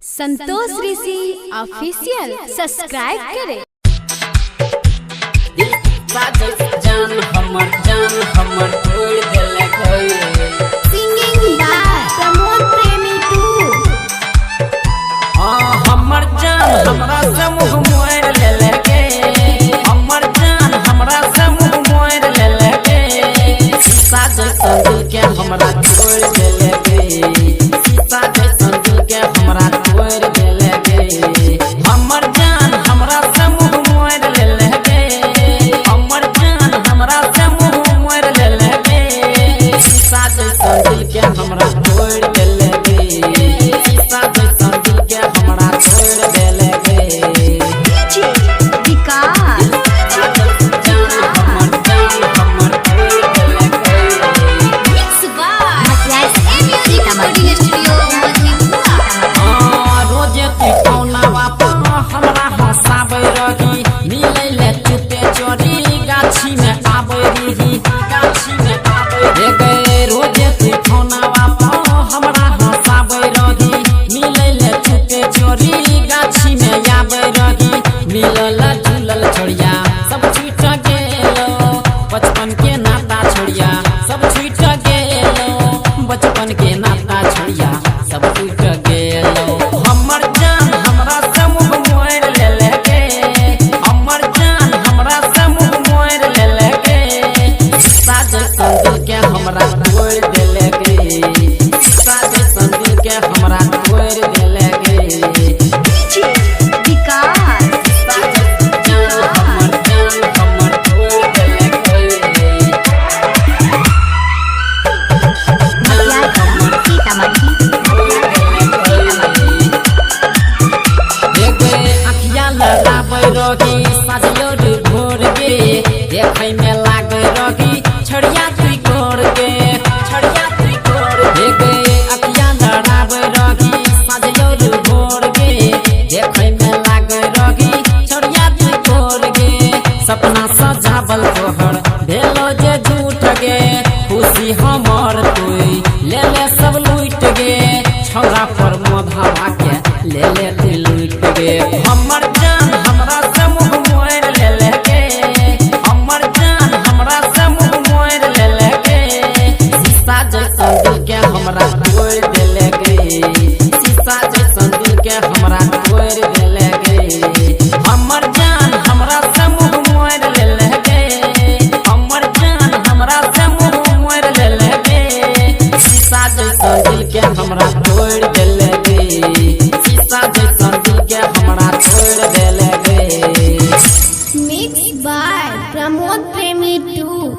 संतोष ऋषि official subscribe करें। हमर छोड़ देले कोई सिंगिंग बाय प्रमोद प्रेमी 2। हमर जान हमरा से मुंह मोड़ लेले के, हमर जान हमरा से मुंह मोड़ लेले के। सीसा जैसन दिल के हमरा छोड़ देले के, सीसा जैसन दिल के हमरा छोड़ देले के। हमर जान हमरा से मुंह मोड़ लेले के, हमर जान हमरा से मुंह मोड़ लेले के। सीसा जैसन दिल के हमरा छोड़ देले के, सीसा जैसन दिल के हमरा छोड़ देले के। Vikas mix by music recording studio रोजे तू कौनावा पर हमरा हंसाबै रही, मिलै ले चुपे चोरी गाछी में आबै रही, गाछी में आबै रे गए। रोजे तू कौनावा पर हमरा हंसाबै रही, मिलै ले चुपे चोरी गाछी में आबै रही। मिलल झूलल छोड़िया सब छूट गेलो, बचपन के नाता छोड़िया सब छूट गेलो, बचपन के नाता छोड़िया सब छूट गेलो। हमर जान हमरा से मुंह मोड़ लेले के, हमर जान हमरा से मुंह मोड़ लेले के। सीसा जैसन दिल के हमरा तोड़ देले के, सीसा जैसन दिल के हमरा तोड़ देले के। विकास हमर जान हमर तोड़ देले के। रही साझियो भोर गे, देखै में लागे रही छड़िया तुई कोर गे, छड़िया तुई कोर गे। अखिया लड़ाबै रही साझियो भोर गे, देखै में लागे रही छड़िया तुई कोर गे। सपना सजावल तोहर भेलो जे झूठ गे, खुशी हमर तुई ले ले सब लूट गे। छौरा पर मोधावा के ले ले तू लूट गे। हमर जान हमरा से मुंह मोड़ लेले के, हमर जान हमरा से मुंह मोड़ लेले के। सीसा जैसन दिल के हमरा तोड़ देले के, सीसा जैसन दिल के हमरा तोड़ देले के। हमर जान हमरा से मुंह मोड़ लेले के, हमर जान हमरा से मुंह मोड़ लेले के। सीसा जैसन दिल के हमरा तोड़ देले के, सीसा जैसन दिल के हमरा छोड़ देले के। मिक्स बाय प्रमोद प्रेमी 2।